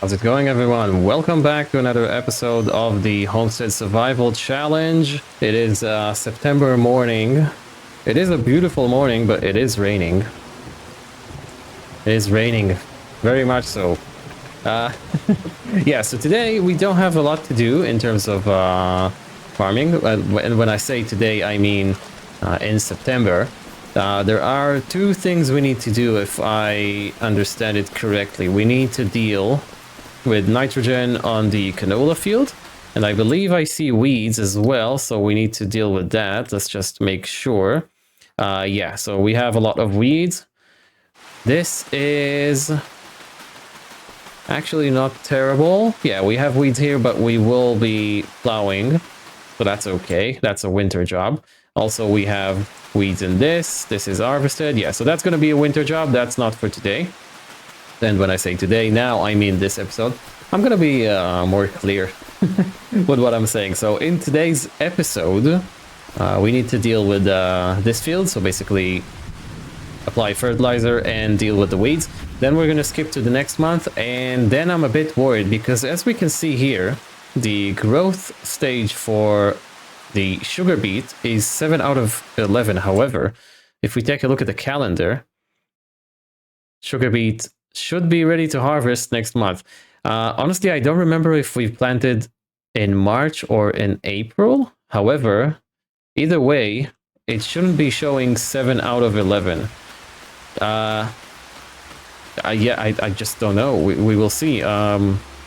How's it going, everyone? Welcome back to another episode of the Homestead Survival Challenge. It is September morning. It is a beautiful morning, but it is raining. It is raining, very much so. Yeah, so today we don't have a lot to do in terms of farming. And when I say today, I mean in September. There are two things we need to do if I understand it correctly. We need to deal with nitrogen on the canola field, and I believe I see weeds as well, so we need to deal with that. Let's just make sure. Yeah, so we have a lot of weeds. This is actually not terrible. Yeah, we have weeds here, but we will be plowing, so that's okay. That's a winter job. Also, we have weeds in this. This is harvested. Yeah, so that's going to be a winter job. That's not for today. And when I say today, now I mean this episode. I'm going to be more clear with what I'm saying. So in today's episode, we need to deal with this field. So basically apply fertilizer and deal with the weeds. Then we're going to skip to the next month. And then I'm a bit worried because as we can see here, the growth stage for the sugar beet is 7 out of 11. However, if we take a look at the calendar, sugar beet should be ready to harvest next month. Honestly, I don't remember if we planted in March or in April. However, either way, it shouldn't be showing 7 out of 11. Yeah, I just don't know. We will see.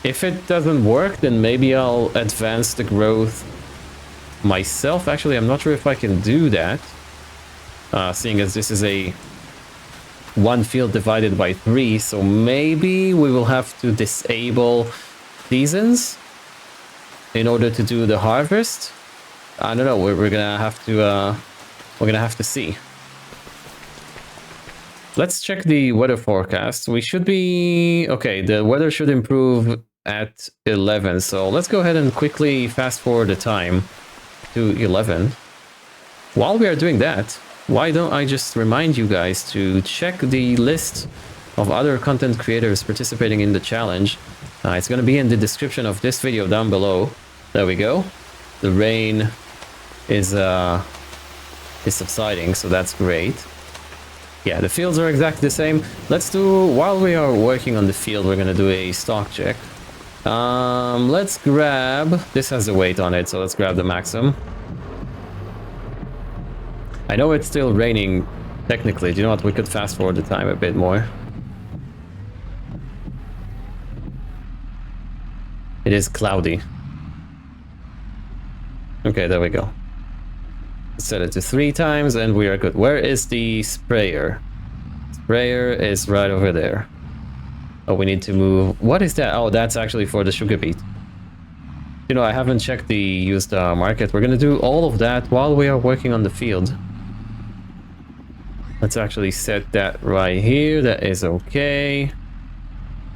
If it doesn't work, then maybe I'll advance the growth myself. Actually, I'm not sure if I can do that, seeing as this is a one field divided by 3, so maybe we will have to disable seasons in order to do the harvest. I don't know. We're gonna have to see. Let's check the weather forecast. We should be okay. The weather should improve at 11, so let's go ahead and quickly fast forward the time to 11. While we are doing that, why don't I just remind you guys to check the list of other content creators participating in the challenge. It's going to be in the description of this video down below. There we go. The rain is subsiding, so that's great. Yeah, the fields are exactly the same. Let's do, while we are working on the field, we're going to do a stock check. Let's grab, this has a weight on it, so let's grab the maximum. I know it's still raining, technically. Do you know what? We could fast forward the time a bit more. It is cloudy. Okay, there we go. Set it to 3 times and we are good. Where is the sprayer? Sprayer is right over there. Oh, we need to move. What is that? Oh, that's actually for the sugar beet. You know, I haven't checked the used market. We're going to do all of that while we are working on the field. Let's actually set that right here. That is okay.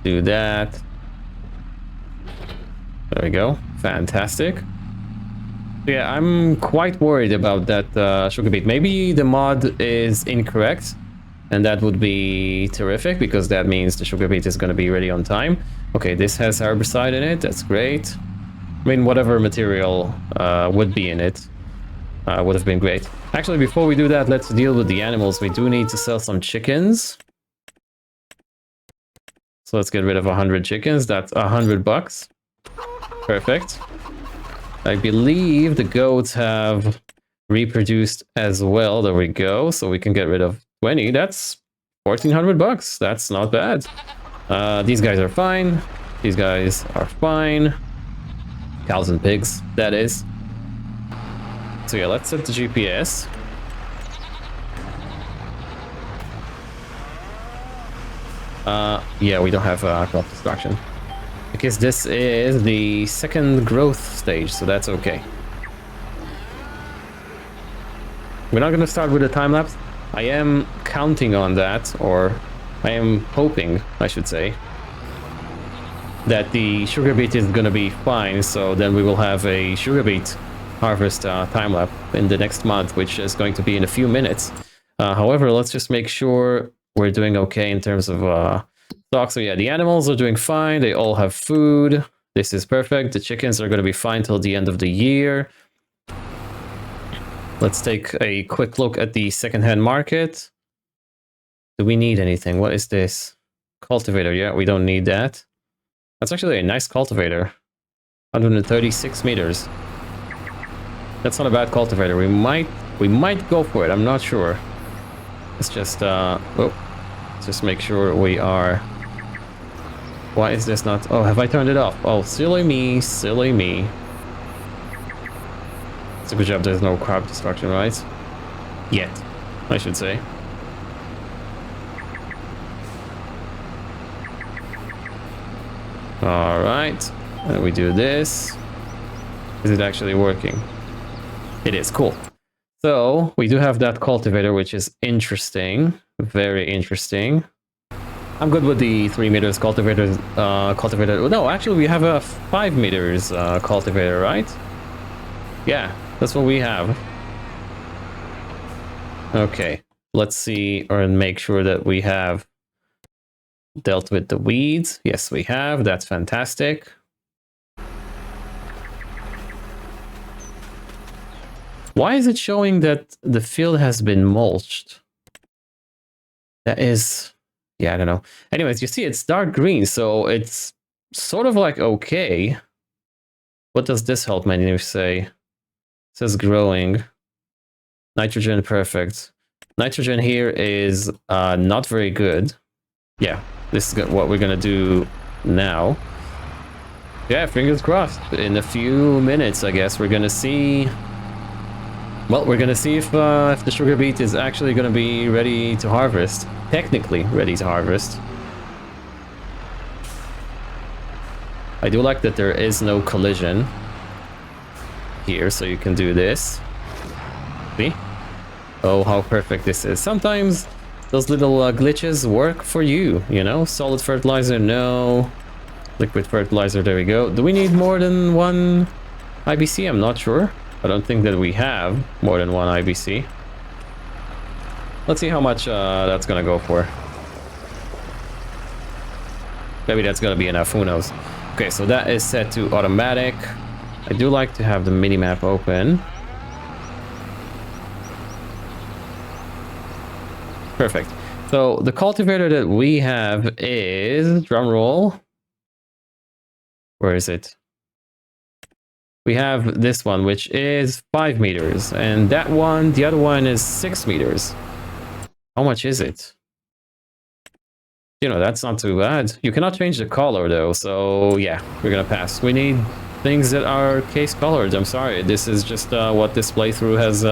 Do that. There we go. Fantastic. Yeah, I'm quite worried about that sugar beet. Maybe the mod is incorrect, and that would be terrific because that means the sugar beet is going to be ready on time. Okay, this has herbicide in it. That's great. I mean, whatever material would be in it would have been great. Actually, before we do that, let's deal with the animals. We do need to sell some chickens. So let's get rid of 100 chickens. That's $100. Perfect. I believe the goats have reproduced as well. There we go. So we can get rid of 20. That's $1,400. That's not bad. These guys are fine. These guys are fine. Cows and pigs, that is. So yeah, let's set the GPS. Yeah, we don't have crop destruction. Because this is the second growth stage, so that's okay. We're not going to start with a time lapse. I am counting on that, or I am hoping, I should say, that the sugar beet is going to be fine, so then we will have a sugar beet harvest time lapse in the next month, which is going to be in a few minutes. However, let's just make sure we're doing okay in terms of stock. So yeah, the animals are doing fine. They all have food. This is perfect. The chickens are going to be fine till the end of the year. Let's take a quick look at the secondhand market. Do we need anything? What is this? Cultivator. Yeah, we don't need that. That's actually a nice cultivator. 136 meters. That's not a bad cultivator. We might go for it. I'm not sure. Let's just just make sure we are. Why is this not? Oh, have I turned it off? Oh, silly me, silly me. It's a good job there's no crop destruction, right? Yet, I should say. All right, and we do this. Is it actually working? It is. Cool. So we do have that cultivator, which is interesting. Very interesting. I'm good with the 3 meters cultivator. No, actually, we have a 5 meters cultivator, right? Yeah, that's what we have. Okay, let's see or make sure that we have dealt with the weeds. Yes, we have. That's fantastic. Why is it showing that the field has been mulched? That is... yeah, I don't know. Anyways, you see it's dark green, so it's sort of like okay. What does this help menu say? It says growing. Nitrogen, perfect. Nitrogen here is not very good. Yeah, this is what we're gonna do now. Yeah, fingers crossed. In a few minutes, I guess, we're gonna see... well, we're gonna see if the sugar beet is actually gonna be ready to harvest. Technically ready to harvest. I do like that there is no collision here, so you can do this. See? Oh, how perfect this is. Sometimes those little glitches work for you, you know? Solid fertilizer, no. Liquid fertilizer, there we go. Do we need more than one IBC? I'm not sure. I don't think that we have more than one IBC. Let's see how much that's gonna go for. Maybe that's gonna be enough, who knows. Okay, so that is set to automatic. I do like to have the minimap open. Perfect. So the cultivator that we have is, drum roll. Where is it? We have this one, which is 5 meters, and that one, the other one is 6 meters. How much is it? You know, that's not too bad. You cannot change the color though, so yeah, we're gonna pass. We need things that are case colored. I'm sorry, this is just what this playthrough has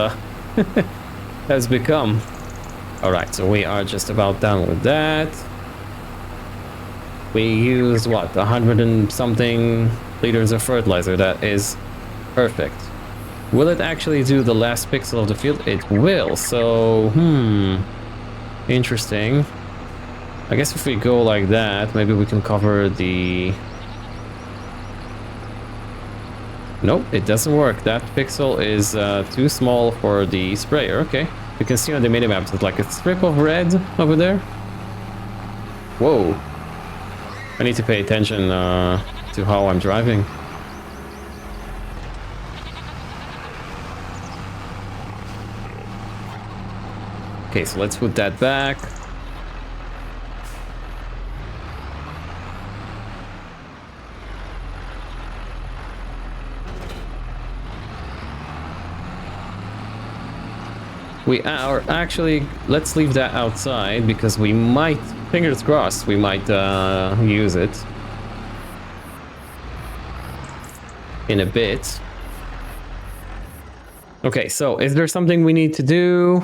has become. All right, so we are just about done with that. We used what, 100 and something liters of fertilizer. That is perfect. Will it actually do the last pixel of the field? It will. So interesting. I guess if we go like that, maybe we can cover the... nope, it doesn't work. That pixel is too small for the sprayer. Okay, you can see on the minimap there's like a strip of red over there. Whoa. I need to pay attention to how I'm driving. Okay, so let's put that back. We are actually, let's leave that outside because we might, fingers crossed, we might use it in a bit. Okay, so is there something we need to do?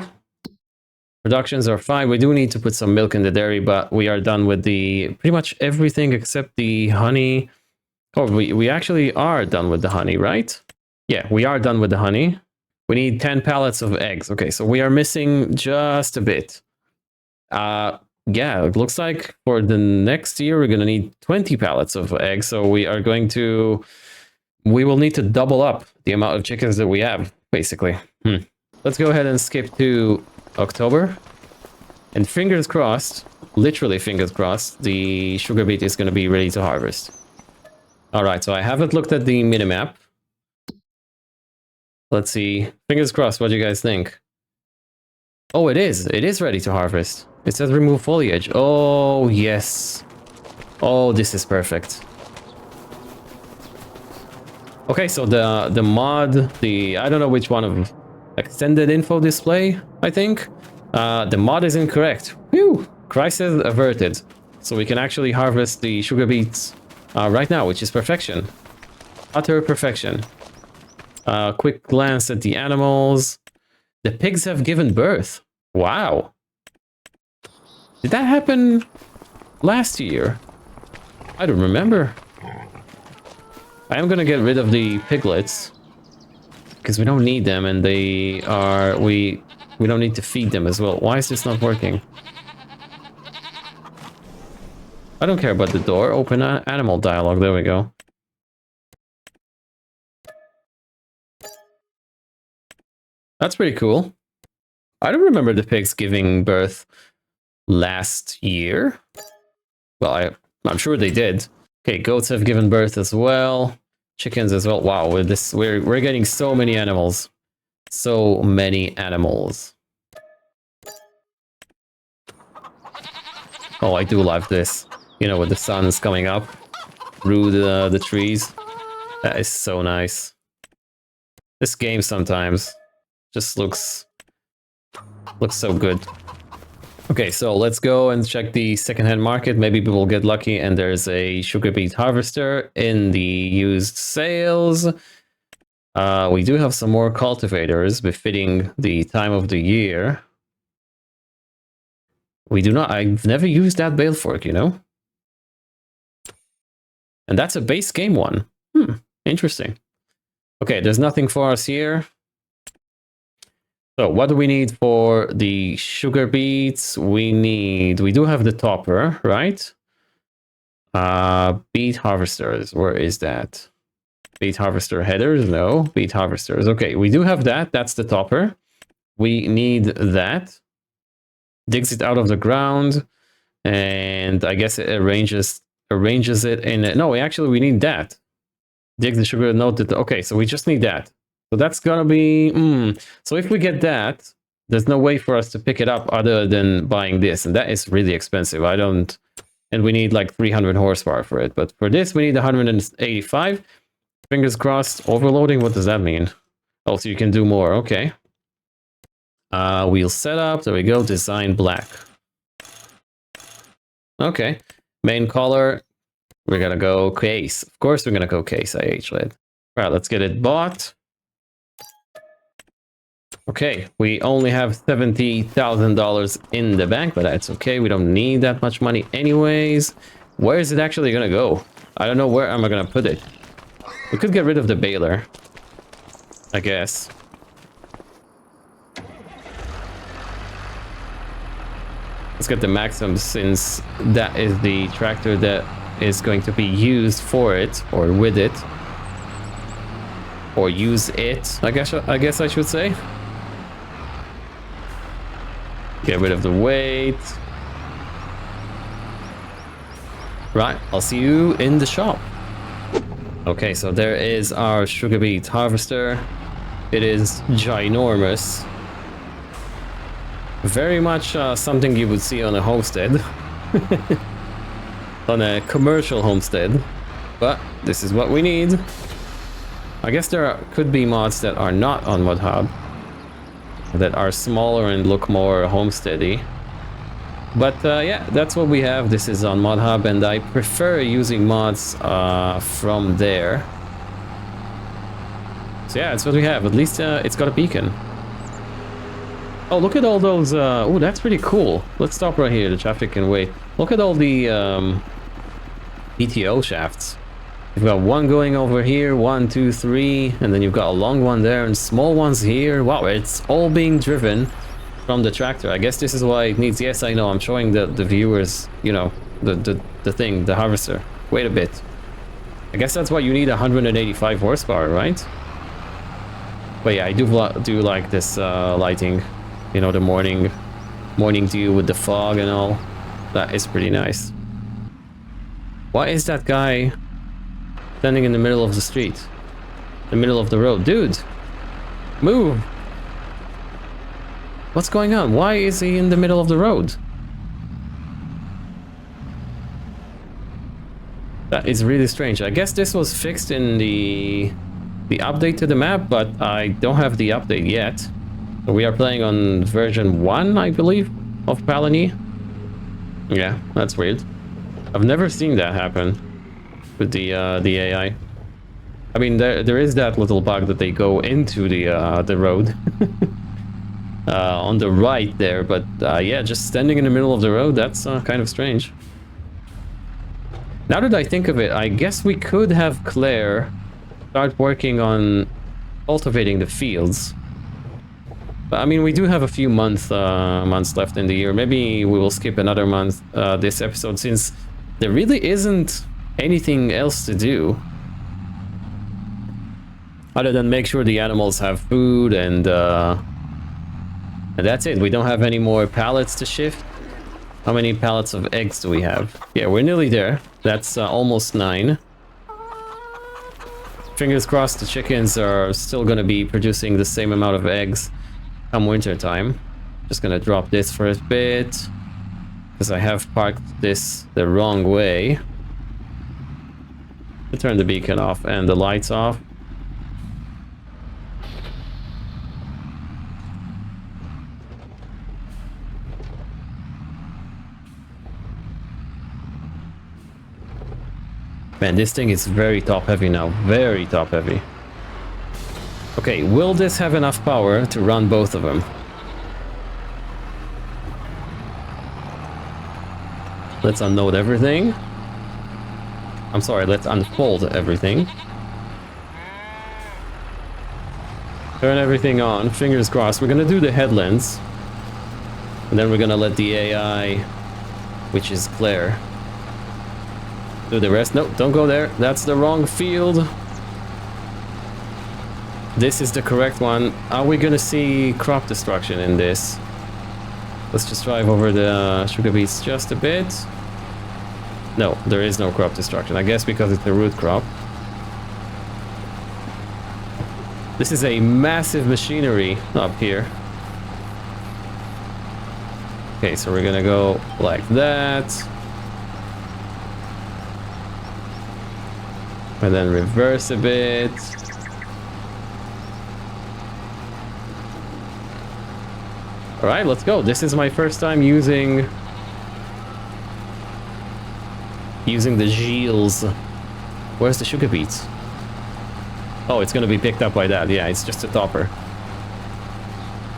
Productions are fine. We do need to put some milk in the dairy, but we are done with the pretty much everything except the honey. Oh, we actually are done with the honey, right? Yeah, we are done with the honey. We need 10 pallets of eggs. Okay, so we are missing just a bit. Yeah, it looks like for the next year, we're going to need 20 pallets of eggs. So we will need to double up the amount of chickens that we have, basically. Let's go ahead and skip to October. And fingers crossed, literally fingers crossed, the sugar beet is going to be ready to harvest. All right, so I haven't looked at the minimap. Let's see. Fingers crossed. What do you guys think? Oh, it is. It is ready to harvest. It says remove foliage. Oh, yes. Oh, this is perfect. Okay, so the mod, I don't know which one of extended info display, I think. The mod is incorrect. Whew! Crisis averted. So we can actually harvest the sugar beets right now, which is perfection. Utter perfection. Quick glance at the animals. The pigs have given birth. Wow. Did that happen last year? I don't remember. I am gonna get rid of the piglets because we don't need them, and we don't need to feed them as well. Why is this not working? I don't care about the door. Open animal dialogue. There we go. That's pretty cool. I don't remember the pigs giving birth last year. Well, I'm sure they did. Okay, goats have given birth as well. Chickens as well. Wow, with this we're getting so many animals. So many animals. Oh, I do love this. You know, with the sun's coming up through the trees. That is so nice. This game sometimes just looks so good. Okay, so let's go and check the secondhand market. Maybe we will get lucky and there's a sugar beet harvester in the used sales. We do have some more cultivators befitting the time of the year. We do not. I've never used that bale fork, you know? And that's a base game one. Interesting. Okay, there's nothing for us here. So what do we need for the sugar beets? We do have the topper, right? Beet harvesters, where is that? Beet harvester headers? No, beet harvesters. Okay, we do have that. That's the topper. We need that. Digs it out of the ground, and I guess it arranges it in it. No, actually we need that. Dig the sugar, note that. Okay, so we just need that. So that's gonna be so if we get that, there's no way for us to pick it up other than buying this, and that is really expensive. And we need like 300 horsepower for it, but for this we need 185. Fingers crossed. Overloading, what does that mean? Oh, so you can do more. Okay. Wheel setup, there we go. Design black. Okay, main color, we're gonna go case. Of course we're gonna go case IH led. All right, let's get it bought. Okay, we only have $70,000 in the bank, but that's okay. We don't need that much money anyways. Where is it actually gonna go? I don't know. Where am I gonna put it? We could get rid of the baler, I guess. Let's get the Maxim, since that is the tractor that is going to be used for it, or with it, or use it, I guess I should say. Get rid of the weight. Right, I'll see you in the shop. Okay, so there is our sugar beet harvester. It is ginormous. Very much something you would see on a homestead. On a commercial homestead. But this is what we need. I guess there could be mods that are not on ModHub, that are smaller and look more homesteady. But yeah, that's what we have. This is on ModHub, and I prefer using mods from there. So yeah, that's what we have. At least it's got a beacon. Oh, look at all those. Oh, that's pretty cool. Let's stop right here. The traffic can wait. Look at all the PTO shafts. You've got one going over here, 1, 2, 3, and then you've got a long one there and small ones here. Wow, it's all being driven from the tractor. I guess this is why it needs. Yes, I know. I'm showing the viewers, you know, the thing, the harvester. Wait a bit. I guess that's why you need 185 horsepower, right? But yeah, I do like this lighting. You know, the morning dew with the fog and all. That is pretty nice. Why is that guy standing in the middle of the street? The middle of the road? Dude! Move! What's going on? Why is he in the middle of the road? That is really strange. I guess this was fixed in the update to the map, but I don't have the update yet. So we are playing on version 1, I believe, of Pallegney. Yeah, that's weird. I've never seen that happen with the AI. I mean, there is that little bug that they go into the road on the right there, but yeah, just standing in the middle of the road, that's kind of strange. Now that I think of it, I guess we could have Claire start working on cultivating the fields. But I mean, we do have a few months left in the year. Maybe we will skip another month this episode, since there really isn't anything else to do. Other than make sure the animals have food, and that's it. We don't have any more pallets to shift. How many pallets of eggs do we have? Yeah, we're nearly there. That's almost 9. Fingers crossed the chickens are still going to be producing the same amount of eggs come winter time. Just going to drop this for a bit, because I have parked this the wrong way. Turn the beacon off and the lights off. Man, this thing is very top heavy now. Very top heavy. Okay, will this have enough power to run both of them? Let's unload everything. I'm sorry, let's unfold everything. Turn everything on. Fingers crossed. We're gonna do the headlands. And then we're gonna let the AI, which is Claire, do the rest. No, don't go there. That's the wrong field. This is the correct one. Are we gonna see crop destruction in this? Let's just drive over the sugar beets just a bit. No, there is no crop destruction. I guess because it's a root crop. This is a massive machinery up here. Okay, so we're gonna go like that. And then reverse a bit. Alright, let's go. This is my first time using the Gilles. Where's the sugar beets? Oh, it's gonna be picked up by that. Yeah, it's just a topper.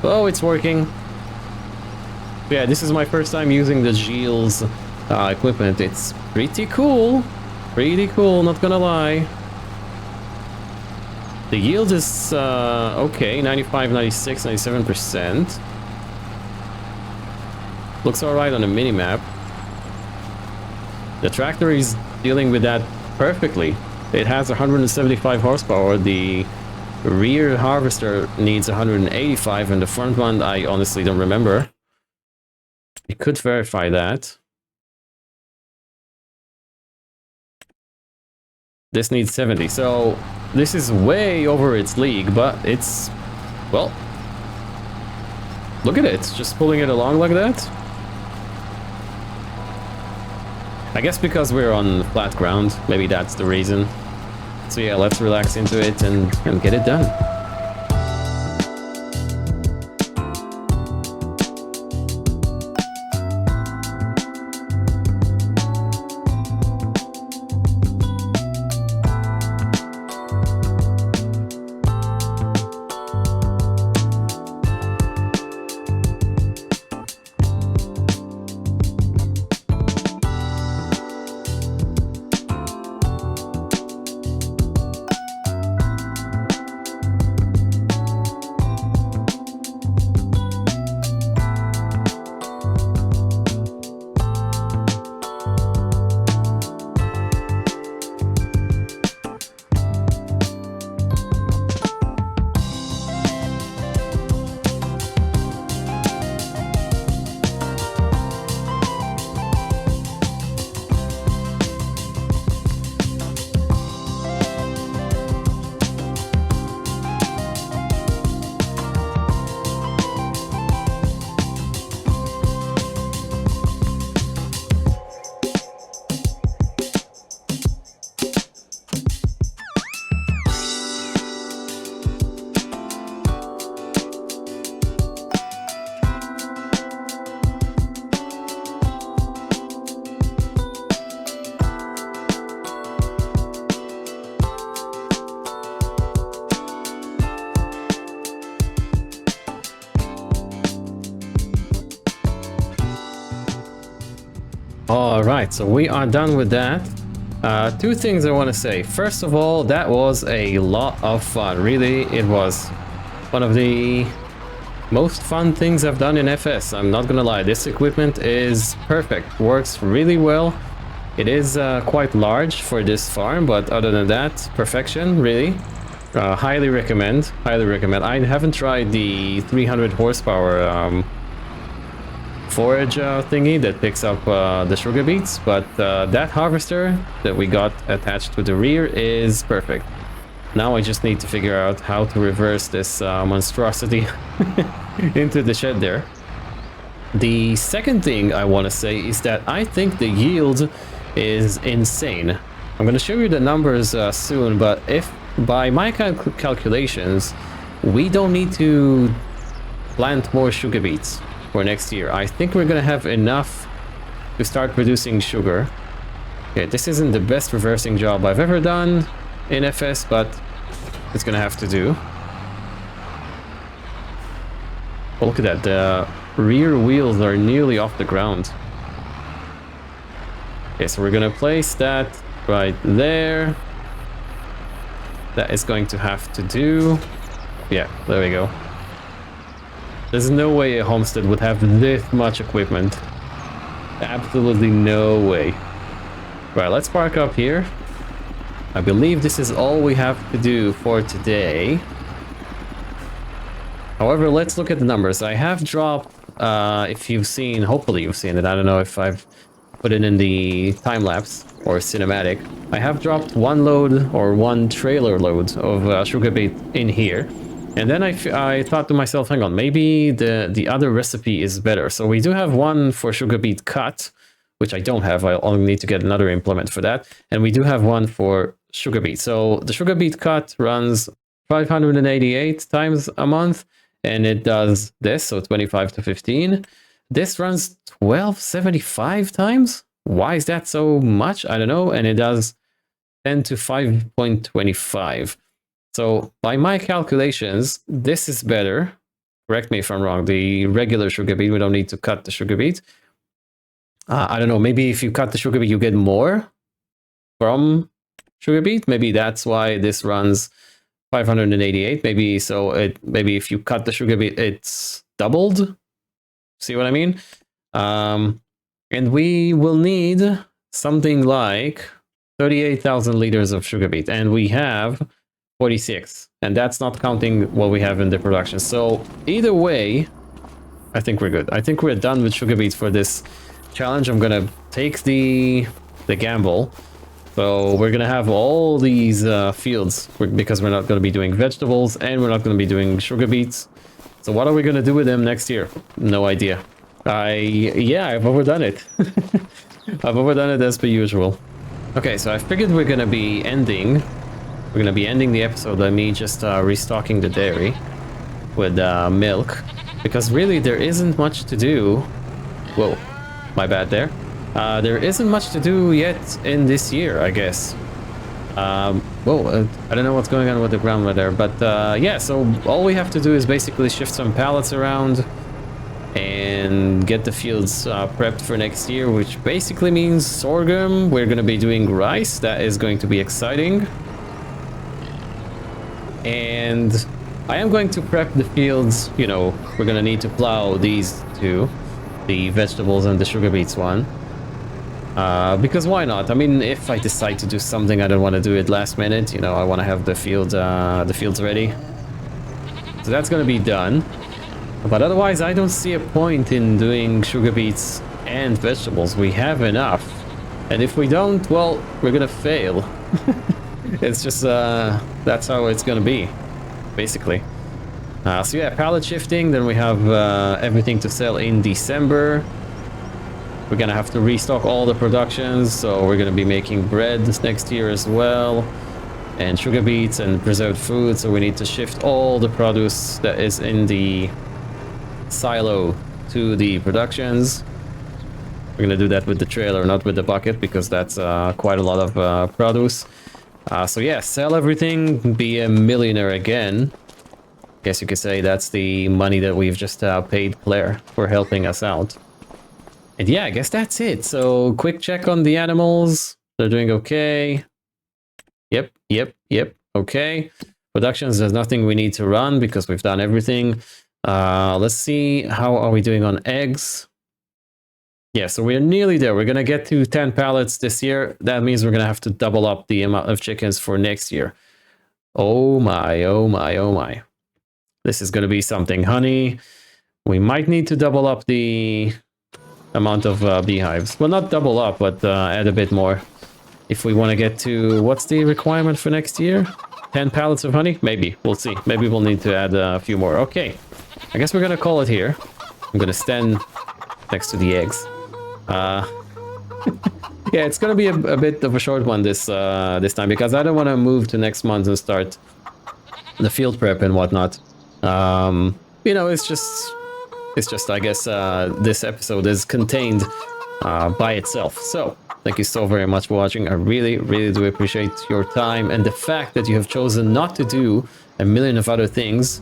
Oh, it's working. Yeah, this is my first time using the Gilles equipment. It's pretty cool. Pretty cool, not gonna lie. The yield is okay, 95, 96, 97%. Looks alright on the mini-map. The tractor is dealing with that perfectly. It has 175 horsepower. The rear harvester needs 185, and the front one, I honestly don't remember. You could verify that. This needs 70, so this is way over its league, but it's, well, look at it, just pulling it along like that. I guess because we're on flat ground, maybe that's the reason. So yeah, let's relax into it and get it done. All right, so we are done with that. Two things I want to say. First of all, that was a lot of fun. Really, it was one of the most fun things I've done in FS. I'm not gonna lie, this equipment is perfect. Works really well. It is quite large for this farm, but other than that, perfection, really. Highly recommend, highly recommend. I haven't tried the 300 horsepower forage thingy that picks up the sugar beets, but that harvester that we got attached to the rear is perfect. Now I just need to figure out how to reverse this monstrosity into the shed there. The second thing I want to say is that I think the yield is insane. I'm going to show you the numbers soon, but if by my calculations, we don't need to plant more sugar beets for next year. I think we're going to have enough to start producing sugar. Okay, this isn't the best reversing job I've ever done in FS, but it's gonna have to do. Oh, look at that, the rear wheels are nearly off the ground. Okay, so we're gonna place that right there. That is going to have to do. Yeah, there we go. There's no way a homestead would have this much equipment. Absolutely no way. Right, let's park up here. I believe this is all we have to do for today. However, let's look at the numbers. I have dropped, if you've seen, hopefully you've seen it. I don't know if I've put it in the time-lapse or cinematic. I have dropped one load or one trailer load of sugar beet in here. And then I thought to myself, hang on, maybe the other recipe is better. So we do have one for sugar beet cut, which I don't have. I only need to get another implement for that. And we do have one for sugar beet. So the sugar beet cut runs 588 times a month, and it does this, so 25 to 15. This runs 1275 times. Why is that so much? I don't know. And it does 10 to 5.25. So by my calculations, this is better. Correct me if I'm wrong. The regular sugar beet, we don't need to cut the sugar beet. I don't know, maybe if you cut the sugar beet, you get more from sugar beet. Maybe that's why this runs 588. Maybe so maybe if you cut the sugar beet, it's doubled. See what I mean? And we will need something like 38,000 liters of sugar beet, and we have 46, and that's not counting what we have in the production. So either way, I think we're good. I think we're done with sugar beets for this challenge. I'm gonna take the gamble. So we're gonna have all these fields because we're not gonna be doing vegetables and we're not gonna be doing sugar beets. So what are we gonna do with them next year? No idea. I've overdone it. I've overdone it as per usual. Okay, so I figured we're gonna be ending the episode by me just restocking the dairy with milk, because really there isn't much to do. Whoa, my bad there. There isn't much to do yet in this year, I guess. I don't know what's going on with the ground weather, but yeah, so all we have to do is basically shift some pallets around and get the fields prepped for next year, which basically means sorghum. We're going to be doing rice. That is going to be exciting. And I am going to prep the fields. You know, we're going to need to plow these two, the vegetables and the sugar beets one. Because why not? I mean, if I decide to do something, I don't want to do it last minute. You know, I want to have the fields ready. So that's going to be done. But otherwise, I don't see a point in doing sugar beets and vegetables. We have enough. And if we don't, well, we're going to fail. It's just, that's how it's going to be, basically. So yeah, pallet shifting. Then we have everything to sell in December. We're gonna have to restock all the productions, so we're gonna be making bread next year as well, and sugar beets and preserved food, so we need to shift all the produce that is in the silo to the productions. We're gonna do that with the trailer, not with the bucket, because that's quite a lot of produce. So yeah, sell everything, be a millionaire again. Guess you could say that's the money that we've just paid Claire for helping us out. And yeah, I guess that's it. So quick check on the animals. They're doing okay. Yep. Okay. Productions, there's nothing we need to run because we've done everything. Let's see, how are we doing on eggs? Yeah, so we're nearly there. We're going to get to 10 pallets this year. That means we're going to have to double up the amount of chickens for next year. Oh my. This is going to be something. Honey, we might need to double up the amount of beehives. Well, not double up, but add a bit more. If we want to get to, what's the requirement for next year? 10 pallets of honey? Maybe. We'll see. Maybe we'll need to add a few more. Okay. I guess we're going to call it here. I'm going to stand next to the eggs. Yeah, it's going to be a bit of a short one this time because I don't want to move to next month and start the field prep and whatnot. You know, it's just I guess this episode is contained by itself. So thank you so very much for watching. I really do appreciate your time and the fact that you have chosen not to do a million of other things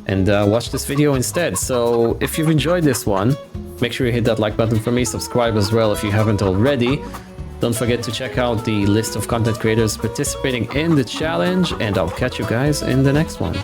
and watch this video instead. So if you've enjoyed this one, make sure you hit that like button for me, subscribe as well if you haven't already. Don't forget to check out the list of content creators participating in the challenge, and I'll catch you guys in the next one.